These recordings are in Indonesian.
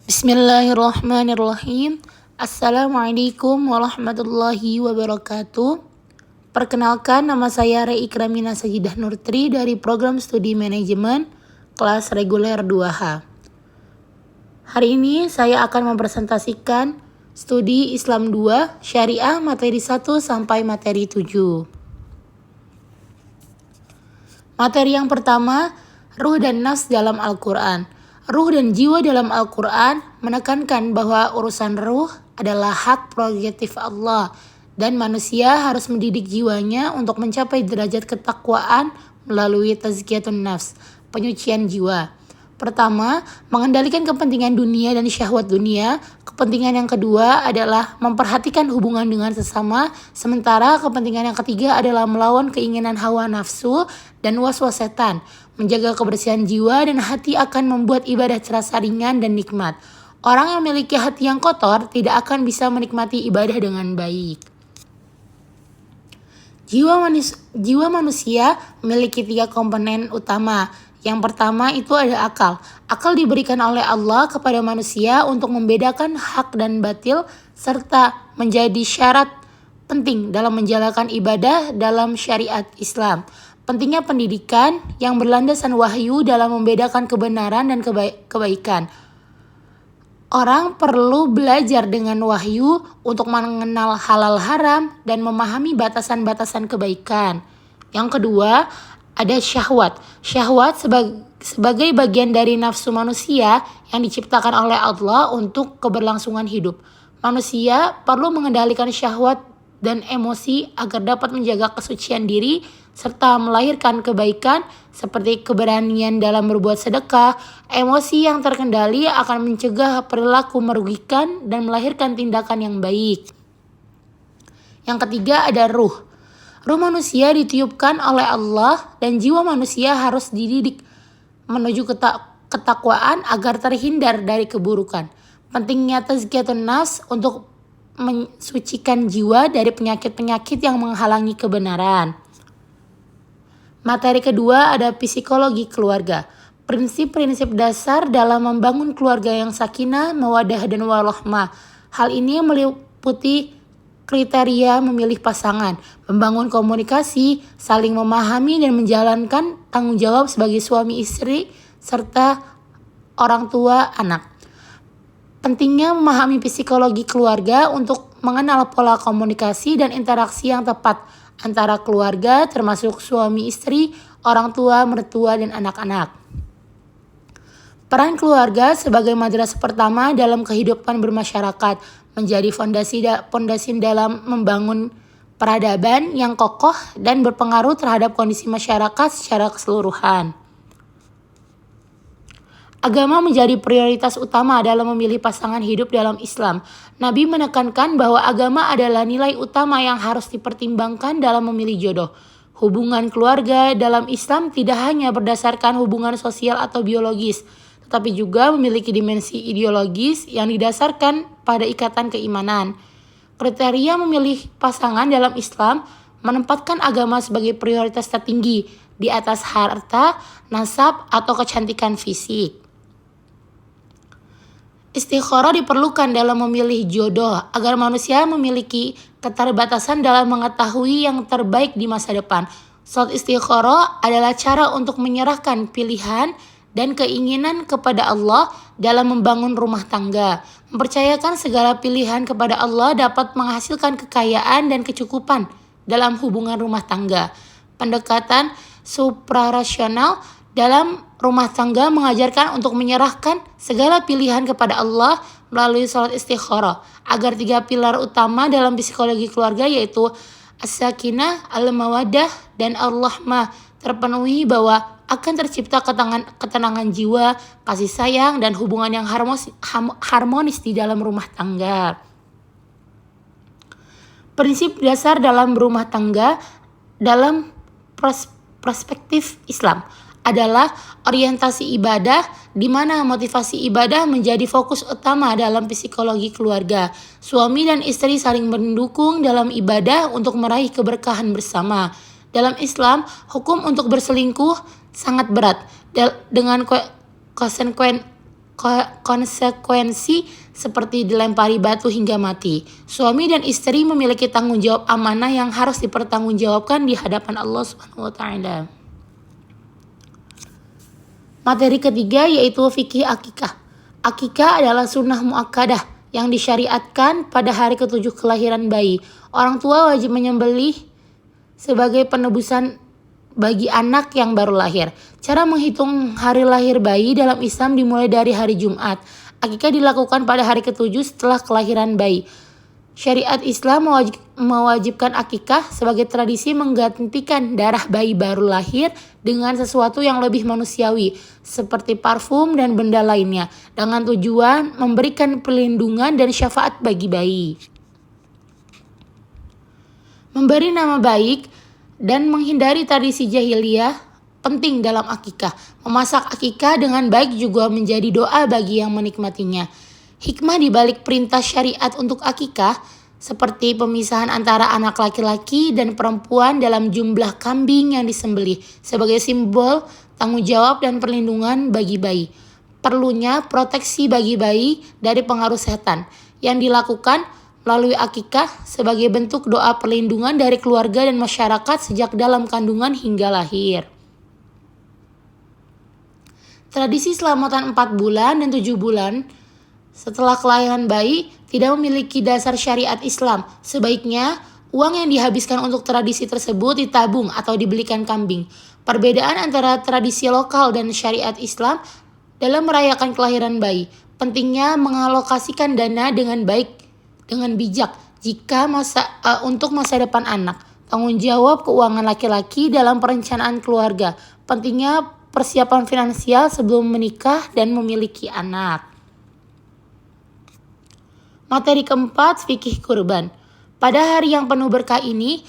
Bismillahirrahmanirrahim. Assalamualaikum warahmatullahi wabarakatuh. Perkenalkan, nama saya Rei Ikramina Sajidah Nurtri dari Program Studi Manajemen kelas reguler 2H. Hari ini saya akan mempresentasikan studi Islam 2, Syariah materi 1 sampai materi 7. Materi yang pertama, Ruh dan Nafs dalam Al-Quran. Ruh dan jiwa dalam Al-Quran menekankan bahwa urusan ruh adalah hak prerogatif Allah dan manusia harus mendidik jiwanya untuk mencapai derajat ketakwaan melalui tazkiyatun nafs, penyucian jiwa. Pertama, mengendalikan kepentingan dunia dan syahwat dunia. Kepentingan yang kedua adalah memperhatikan hubungan dengan sesama, sementara kepentingan yang ketiga adalah melawan keinginan hawa nafsu dan was-was setan. Menjaga kebersihan jiwa dan hati akan membuat ibadah terasa ringan dan nikmat. Orang yang memiliki hati yang kotor tidak akan bisa menikmati ibadah dengan baik. Jiwa manusia memiliki 3 komponen utama. Yang pertama itu ada akal. Akal diberikan oleh Allah kepada manusia untuk membedakan hak dan batil serta menjadi syarat penting dalam menjalankan ibadah dalam syariat Islam. Pentingnya pendidikan yang berlandasan wahyu dalam membedakan kebenaran dan kebaikan. Orang perlu belajar dengan wahyu untuk mengenal halal haram dan memahami batasan-batasan kebaikan. Yang kedua, ada syahwat. Syahwat sebagai bagian dari nafsu manusia yang diciptakan oleh Allah untuk keberlangsungan hidup. Manusia perlu mengendalikan syahwat dan emosi agar dapat menjaga kesucian diri serta melahirkan kebaikan seperti keberanian dalam berbuat sedekah. Emosi yang terkendali akan mencegah perilaku merugikan dan melahirkan tindakan yang baik. Yang ketiga ada ruh. Ruh manusia ditiupkan oleh Allah dan jiwa manusia harus dididik menuju ketakwaan agar terhindar dari keburukan. Pentingnya tazkiyatun nafs untuk mensucikan jiwa dari penyakit-penyakit yang menghalangi kebenaran. Materi kedua ada psikologi keluarga. Prinsip-prinsip dasar dalam membangun keluarga yang sakinah, mawaddah, dan warahmah. Hal ini meliputi kriteria memilih pasangan, membangun komunikasi, saling memahami dan menjalankan tanggung jawab sebagai suami istri, serta orang tua anak. Pentingnya memahami psikologi keluarga untuk mengenal pola komunikasi dan interaksi yang tepat antara keluarga termasuk suami istri, orang tua, mertua, dan anak-anak. Peran keluarga sebagai madrasah pertama dalam kehidupan bermasyarakat menjadi fondasi dalam membangun peradaban yang kokoh dan berpengaruh terhadap kondisi masyarakat secara keseluruhan. Agama menjadi prioritas utama dalam memilih pasangan hidup dalam Islam. Nabi menekankan bahwa agama adalah nilai utama yang harus dipertimbangkan dalam memilih jodoh. Hubungan keluarga dalam Islam tidak hanya berdasarkan hubungan sosial atau biologis, tetapi juga memiliki dimensi ideologis yang didasarkan pada ikatan keimanan. Kriteria memilih pasangan dalam Islam menempatkan agama sebagai prioritas tertinggi di atas harta, nasab, atau kecantikan fisik. Istikharah diperlukan dalam memilih jodoh agar manusia memiliki keterbatasan dalam mengetahui yang terbaik di masa depan. Salat istikharah adalah cara untuk menyerahkan pilihan dan keinginan kepada Allah dalam membangun rumah tangga. Mempercayakan segala pilihan kepada Allah dapat menghasilkan kekayaan dan kecukupan dalam hubungan rumah tangga. Pendekatan suprarasional dalam rumah tangga mengajarkan untuk menyerahkan segala pilihan kepada Allah melalui salat istikharah agar 3 pilar utama dalam psikologi keluarga yaitu as-sakinah, al-mawaddah, dan ar-rahmah terpenuhi bahwa akan tercipta ketenangan jiwa, kasih sayang, dan hubungan yang harmonis di dalam rumah tangga. Prinsip dasar dalam berumah tangga dalam perspektif Islam adalah orientasi ibadah, di mana motivasi ibadah menjadi fokus utama dalam psikologi keluarga. Suami dan istri saling mendukung dalam ibadah untuk meraih keberkahan bersama. Dalam Islam, hukum untuk berselingkuh sangat berat dengan konsekuensi seperti dilempari batu hingga mati. Suami dan istri memiliki tanggung jawab amanah yang harus dipertanggungjawabkan di hadapan Allah Subhanahu wa taala. Materi ketiga yaitu fikih akikah. Akikah adalah sunnah muakkadah yang disyariatkan pada hari ke-7 kelahiran bayi. Orang tua wajib menyembelih sebagai penebusan bagi anak yang baru lahir. Cara menghitung hari lahir bayi dalam Islam dimulai dari hari Jumat. Akikah dilakukan pada hari ke-7 setelah kelahiran bayi. Syariat Islam mewajibkan akikah sebagai tradisi menggantikan darah bayi baru lahir dengan sesuatu yang lebih manusiawi seperti parfum dan benda lainnya dengan tujuan memberikan perlindungan dan syafaat bagi bayi. Memberi nama baik dan menghindari tradisi jahiliyah penting dalam akikah. Memasak akikah dengan baik juga menjadi doa bagi yang menikmatinya. Hikmah di balik perintah syariat untuk akikah seperti pemisahan antara anak laki-laki dan perempuan dalam jumlah kambing yang disembelih sebagai simbol tanggung jawab dan perlindungan bagi bayi. Perlunya proteksi bagi bayi dari pengaruh setan yang dilakukan melalui akikah sebagai bentuk doa perlindungan dari keluarga dan masyarakat sejak dalam kandungan hingga lahir. Tradisi selamatan 4 bulan dan 7 bulan setelah kelahiran bayi tidak memiliki dasar syariat Islam. Sebaiknya uang yang dihabiskan untuk tradisi tersebut ditabung atau dibelikan kambing. Perbedaan antara tradisi lokal dan syariat Islam dalam merayakan kelahiran bayi. Pentingnya mengalokasikan dana dengan baik, dengan bijak jika untuk masa depan anak. Tanggung jawab keuangan laki-laki dalam perencanaan keluarga. Pentingnya persiapan finansial sebelum menikah dan memiliki anak. Materi keempat, fikih kurban. Pada hari yang penuh berkah ini,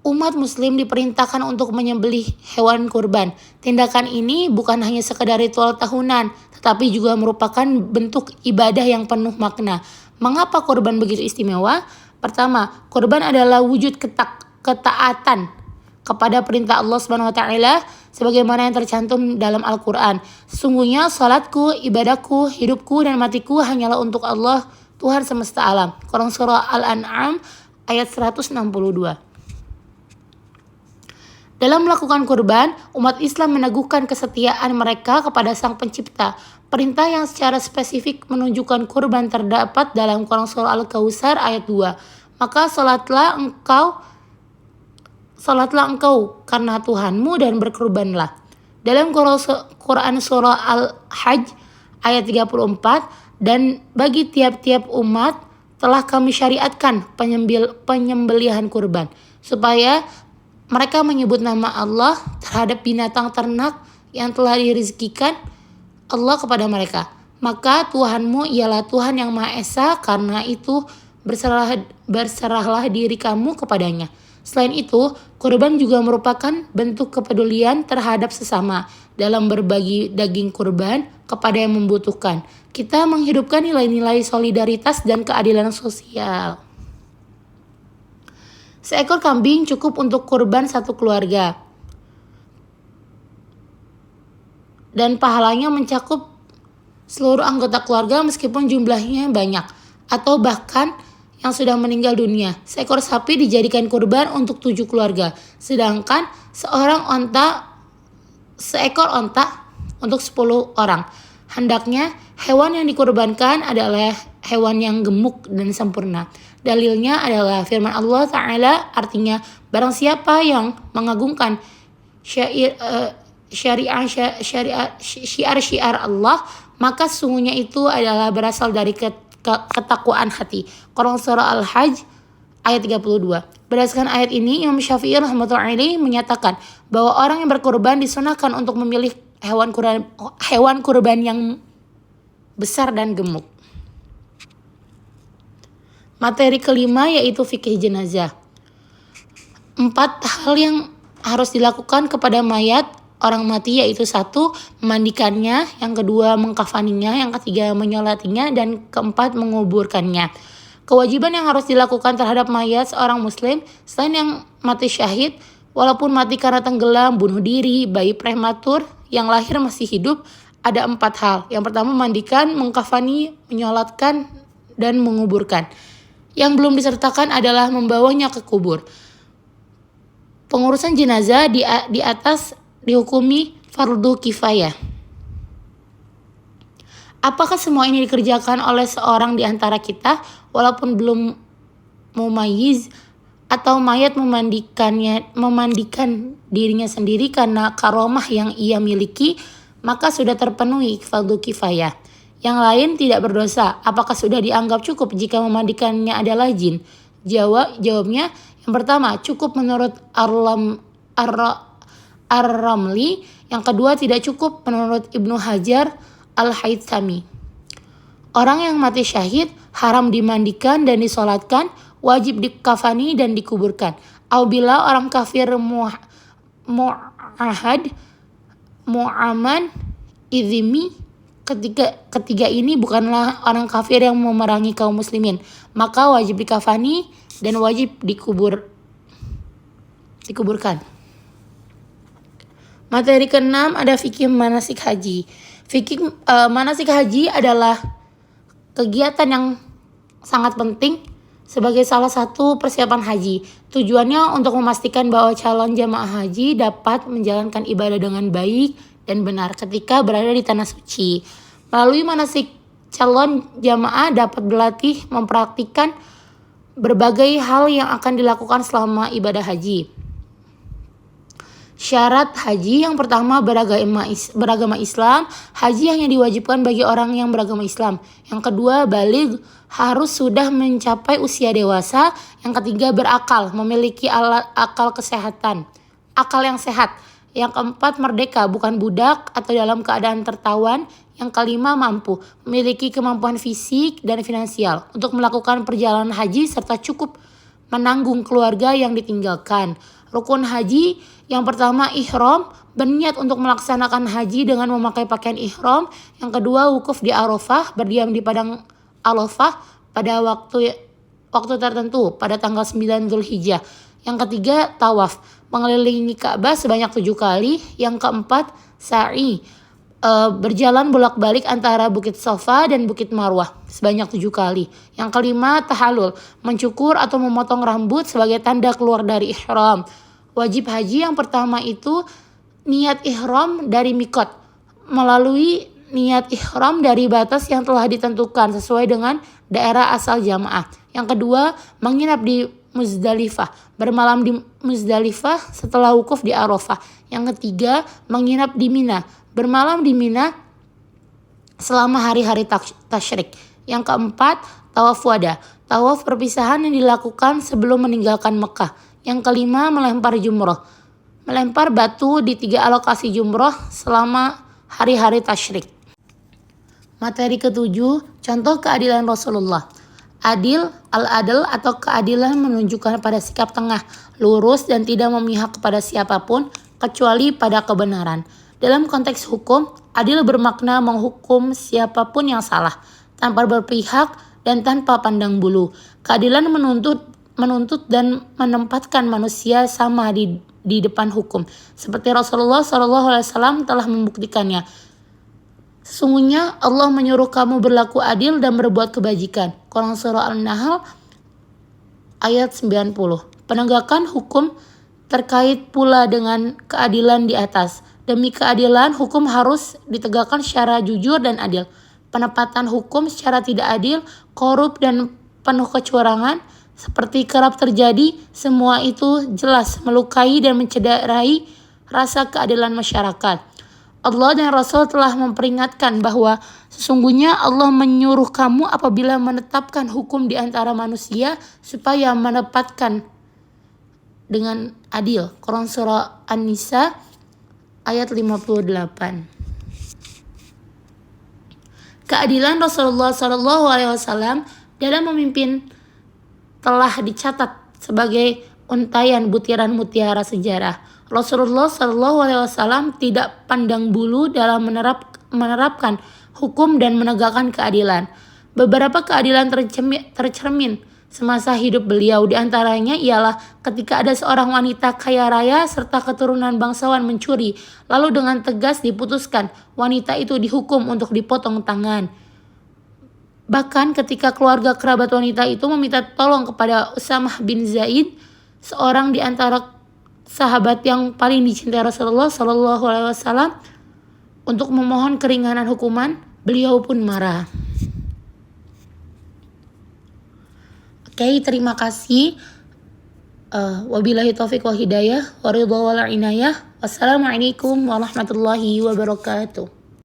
umat muslim diperintahkan untuk menyembelih hewan kurban. Tindakan ini bukan hanya sekedar ritual tahunan, tetapi juga merupakan bentuk ibadah yang penuh makna. Mengapa kurban begitu istimewa? Pertama, kurban adalah wujud ketaatan kepada perintah Allah Subhanahu wa taala sebagaimana yang tercantum dalam Al-Qur'an. Sesungguhnya salatku, ibadahku, hidupku dan matiku hanyalah untuk Allah, Tuhan semesta alam. Quran surah Al-An'am ayat 162. Dalam melakukan kurban, umat Islam meneguhkan kesetiaan mereka kepada Sang Pencipta. Perintah yang secara spesifik menunjukkan kurban terdapat dalam Quran surah Al-Kautsar ayat 2. Maka salatlah engkau karena Tuhanmu dan berkurbanlah. Dalam Quran surah Al-Hajj ayat 34, dan bagi tiap-tiap umat telah kami syariatkan penyembelihan kurban supaya mereka menyebut nama Allah terhadap binatang ternak yang telah dirizkikan Allah kepada mereka. Maka Tuhanmu ialah Tuhan yang Maha Esa, karena itu berserahlah diri kamu kepadanya. Selain itu, kurban juga merupakan bentuk kepedulian terhadap sesama dalam berbagi daging kurban kepada yang membutuhkan. Kita menghidupkan nilai-nilai solidaritas dan keadilan sosial. Seekor kambing cukup untuk kurban satu keluarga. Dan pahalanya mencakup seluruh anggota keluarga meskipun jumlahnya banyak atau bahkan yang sudah meninggal dunia. Seekor sapi dijadikan kurban untuk 7 keluarga, sedangkan seekor onta untuk 10 orang. Hendaknya hewan yang dikurbankan adalah hewan yang gemuk dan sempurna. Dalilnya adalah firman Allah Ta'ala, artinya barang siapa yang mengagungkan syiar Allah, maka sesungguhnya itu adalah berasal dari ketakwaan hati. Quran surah Al-Hajj ayat 32. Berdasarkan ayat ini, Imam Syafi'i rahmatullahi alaihi menyatakan bahwa orang yang berkurban disunahkan untuk memilih hewan kurban yang besar dan gemuk. Materi kelima yaitu fikih jenazah. 4 hal yang harus dilakukan kepada mayat orang mati, yaitu 1. Memandikannya, yang kedua mengkafaninya, yang ketiga menyolatinya, dan keempat menguburkannya. Kewajiban yang harus dilakukan terhadap mayat seorang muslim selain yang mati syahid, walaupun mati karena tenggelam, bunuh diri, bayi prematur yang lahir masih hidup, ada 4 hal. Yang pertama memandikan, mengkafani, menyolatkan, dan menguburkan. Yang belum disertakan adalah membawanya ke kubur. Pengurusan jenazah di atas dihukumi fardu kifayah. Apakah semua ini dikerjakan oleh seorang di antara kita walaupun belum mumayyiz, atau mayat memandikan dirinya sendiri karena karomah yang ia miliki, maka sudah terpenuhi fardu kifayah. Yang lain tidak berdosa. Apakah sudah dianggap cukup jika memandikannya adalah jin? Jawabnya, yang pertama cukup menurut Ar-Ramli, yang kedua tidak cukup menurut Ibnu Hajar Al-Haythami. Orang yang mati syahid haram dimandikan dan disolatkan, wajib dikafani dan dikuburkan. Apabila orang kafir mu'aman, izimi, ketiga ini bukanlah orang kafir yang memerangi kaum muslimin, maka wajib dikafani dan wajib dikuburkan. Materi ke-6 ada fikih manasik haji. Fikih manasik haji adalah kegiatan yang sangat penting sebagai salah satu persiapan haji. Tujuannya untuk memastikan bahwa calon jamaah haji dapat menjalankan ibadah dengan baik dan benar ketika berada di tanah suci. Melalui manasik, calon jamaah dapat berlatih mempraktikkan berbagai hal yang akan dilakukan selama ibadah haji. Syarat haji yang pertama beragama Islam. Haji hanya diwajibkan bagi orang yang beragama Islam. Yang kedua, baligh, harus sudah mencapai usia dewasa. Yang ketiga, berakal, memiliki akal yang sehat. Yang keempat, merdeka, bukan budak atau dalam keadaan tertawan. Yang kelima, mampu, memiliki kemampuan fisik dan finansial untuk melakukan perjalanan haji serta cukup menanggung keluarga yang ditinggalkan. Rukun haji yang pertama, ihram, berniat untuk melaksanakan haji dengan memakai pakaian ihram. Yang kedua, wukuf di Arafah, berdiam di padang Arafah pada waktu tertentu pada tanggal 9 Zulhijjah. Yang ketiga, tawaf, mengelilingi Ka'bah sebanyak 7 kali. Yang keempat, sa'i, berjalan bolak-balik antara Bukit Safa dan Bukit Marwah sebanyak 7 kali. Yang kelima, tahallul, mencukur atau memotong rambut sebagai tanda keluar dari ihram. Wajib haji yang pertama itu niat ihram dari mikot, melalui niat ihram dari batas yang telah ditentukan sesuai dengan daerah asal jamaah. Yang kedua, menginap di Muzdalifah, bermalam di Muzdalifah setelah wukuf di Arafah. Yang ketiga, menginap di Mina, bermalam di Mina selama hari-hari tasyrik. Yang keempat, tawaf wada, tawaf perpisahan yang dilakukan sebelum meninggalkan Mekah. Yang kelima, melempar jumroh, melempar batu di 3 lokasi jumroh selama hari-hari tasyrik. Materi ke-7, contoh keadilan Rasulullah. Adil, al-adl atau keadilan menunjukkan pada sikap tengah, lurus dan tidak memihak kepada siapapun kecuali pada kebenaran. Dalam konteks hukum, adil bermakna menghukum siapapun yang salah, tanpa berpihak dan tanpa pandang bulu. Keadilan menuntut dan menempatkan manusia sama di depan hukum, seperti Rasulullah SAW telah membuktikannya. Sesungguhnya Allah menyuruh kamu berlaku adil dan berbuat kebajikan. Quran Surah An-Nahl ayat 90. Penegakan hukum terkait pula dengan keadilan di atas. Demi keadilan, hukum harus ditegakkan secara jujur dan adil. Penempatan hukum secara tidak adil, korup dan penuh kecurangan seperti kerap terjadi, semua itu jelas melukai dan mencederai rasa keadilan masyarakat. Allah dan Rasul telah memperingatkan bahwa sesungguhnya Allah menyuruh kamu apabila menetapkan hukum di antara manusia supaya menempatkan dengan adil. Quran Surah An-Nisa ayat 58. Keadilan Rasulullah SAW dalam memimpin telah dicatat sebagai untaian butiran mutiara sejarah. Rasulullah SAW tidak pandang bulu dalam menerapkan hukum dan menegakkan keadilan. Beberapa keadilan tercermin semasa hidup beliau. Di antaranya ialah ketika ada seorang wanita kaya raya serta keturunan bangsawan mencuri, lalu dengan tegas diputuskan wanita itu dihukum untuk dipotong tangan. Bahkan ketika keluarga kerabat wanita itu meminta tolong kepada Usamah bin Zaid, seorang di antara sahabat yang paling dicintai Rasulullah Shallallahu Alaihi Wasallam, untuk memohon keringanan hukuman, beliau pun marah. Oke, terima kasih. Wabillahi taufiq wal hidayah, waridha wal inayah. Wassalamualaikum warahmatullahi wabarakatuh.